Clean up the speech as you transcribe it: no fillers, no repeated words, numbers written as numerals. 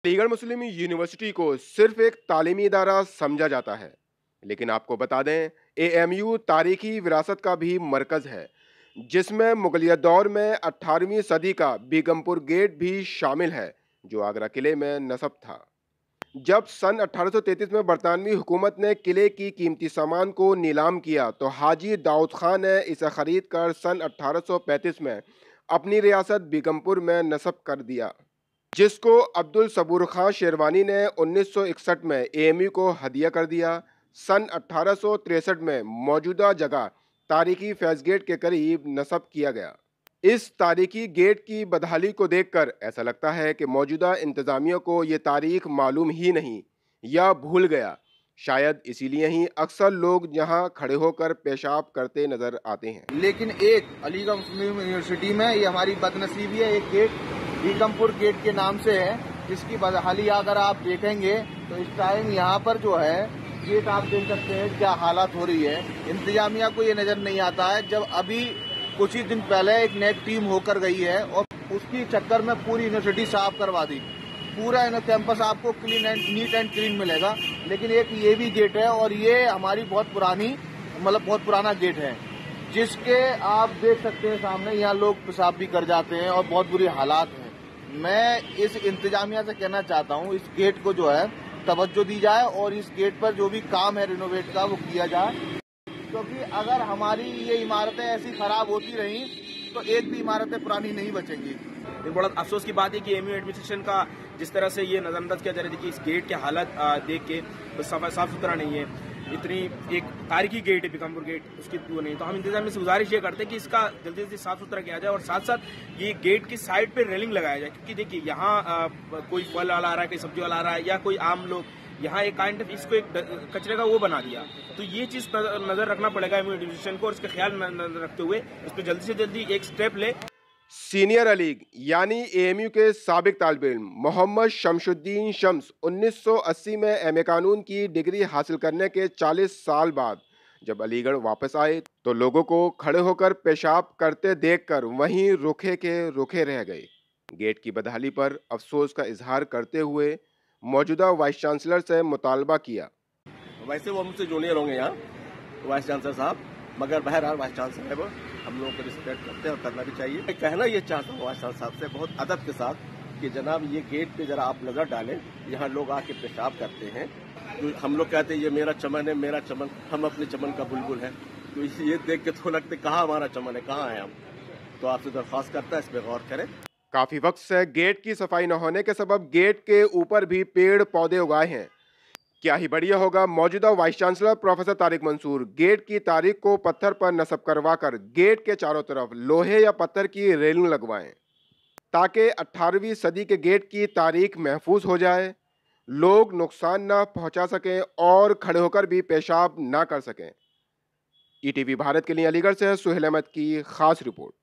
अलीगढ़ मुस्लिम university को सिर्फ एक तालीमी इदारा समझा जाता है, लेकिन आपको बता दें, एएमयू तारीखी विरासत का भी मरकज है, जिसमें मुगलिया दौर में 18वीं सदी का बीगमपुर गेट भी शामिल है, जो आगरा किले में नस्ब था। जब सन 1833 में बरतानवी हुकूमत ने किले की कीमती सामान को नीलाम किया, तो हाजी दाऊद खान ने इसे खरीद कर सन 1835 में अपनी रियासत बीगमपुर में नस्ब कर दिया, जिसको अब्दुल सबूर खां शेरवानी ने 1961 में एएमयू को हदिया कर दिया। सन 1863 में मौजूदा जगह तारीखी फैज गेट के करीब नस्ब किया गया। इस तारीखी गेट की बदहाली को देखकर ऐसा लगता है कि मौजूदा इंतजामिया को ये तारीख मालूम ही नहीं या भूल गया। शायद इसीलिए ही अक्सर लोग यहाँ खड़े होकर पेशाब करते नजर आते हैं। लेकिन एक अलीगढ़ मुस्लिम यूनिवर्सिटी में ये हमारी बदनसीबी है, एक गेट बीगमपुर गेट के नाम से है, जिसकी बदहाली अगर आप देखेंगे तो इस टाइम यहाँ पर जो है गेट आप देख सकते हैं क्या हालत हो रही है। इंतजामिया को ये नजर नहीं आता है, जब अभी कुछ ही दिन पहले एक नेक टीम होकर गई है और उसकी चक्कर में पूरी यूनिवर्सिटी साफ करवा दी। पूरा कैंपस आपको clean and neat and clean मिलेगा। लेकिन एक ये भी गेट है और ये हमारी बहुत पुरानी बहुत पुराना गेट है, जिसके आप देख सकते हैं सामने यहाँ लोग पेशाब भी कर जाते हैं और बहुत बुरी हालात हैं। मैं इस इंतजामिया से कहना चाहता हूँ, इस गेट को जो है तवज्जो दी जाए और इस गेट पर जो भी काम है रिनोवेट का वो किया जाए, क्योंकि अगर हमारी ये इमारतें ऐसी खराब होती रही तो एक भी इमारतें पुरानी नहीं बचेंगी। बड़ा अफसोस की बात है कि एएमयू एडमिनिस्ट्रेशन का जिस तरह से ये नजरअंदाज किया जा रहा है कि इस गेट की हालत देख के तो साफ सुथरा नहीं है। इतनी एक तारीखी गेट है बीगमपुर गेट, उसकी वो नहीं। तो हम इंतजामिया से गुजारिश ये करते हैं कि इसका जल्दी जल्दी साफ सुथरा किया जाए और साथ साथ ये गेट की साइड पे रेलिंग लगाया जाए, क्योंकि देखिए यहाँ कोई फल वाला आ रहा है, कोई सब्जी वाला आ रहा है या कोई आम लोग, यहाँ एक काइंड ऑफ इसको एक कचरे का वो बना दिया। तो ये चीज नजर रखना पड़ेगा एएमयू एडमिनिस्ट्रेशन को और इसका ख्याल नजर रखते हुए इस पर जल्दी से जल्दी एक स्टेप ले। सीनियर अलीग यानी एएमयू के साबिक तालिब इल्म मोहम्मद शमशुद्दीन शम्स 1980 में एमए कानून की डिग्री हासिल करने के 40 साल बाद जब अलीगढ़ वापस आए, तो लोगों को खड़े होकर पेशाब करते देखकर वहीं रुखे के रुखे रह गए। गेट की बदहाली पर अफसोस का इजहार करते हुए मौजूदा वाइस चांसलर से मुतालबा किया। वैसे वो मुझसे जूनियर होंगे यहाँ वाइस चांसलर साहब, मगर बहरहाल वाइस चांसलर है वो, हम लोगों को रिस्पेक्ट करते हैं और करना भी चाहिए। मैं कहना ये चाहता हूँ वाइस चांसलर साहब से बहुत अदब के साथ कि जनाब ये गेट पे जरा आप नजर डालें, यहाँ लोग आके पेशाब करते हैं। तो हम लोग कहते हैं ये मेरा चमन है, मेरा चमन, हम अपने चमन का बुलबुल है। तो ये देख के तो लगता है कहाँ हमारा चमन है, कहाँ है हम। तो आपसे दरख्वास्त करता है इस पर गौर करें। काफी वक्त से गेट की सफाई न होने के सबब गेट के ऊपर भी पेड़ पौधे उगाए हैं। क्या ही बढ़िया होगा मौजूदा vice chancellor professor Tariq Mansoor gate की तारीख को पत्थर पर नस्ब करवाकर गेट के चारों तरफ लोहे या पत्थर की रेलिंग लगवाएं, ताकि 18वीं सदी के गेट की तारीख महफूज हो जाए, लोग नुकसान ना पहुंचा सकें और खड़े होकर भी पेशाब ना कर सकें। ईटीवी भारत के लिए अलीगढ़ से सुहेल अहमद की खास रिपोर्ट।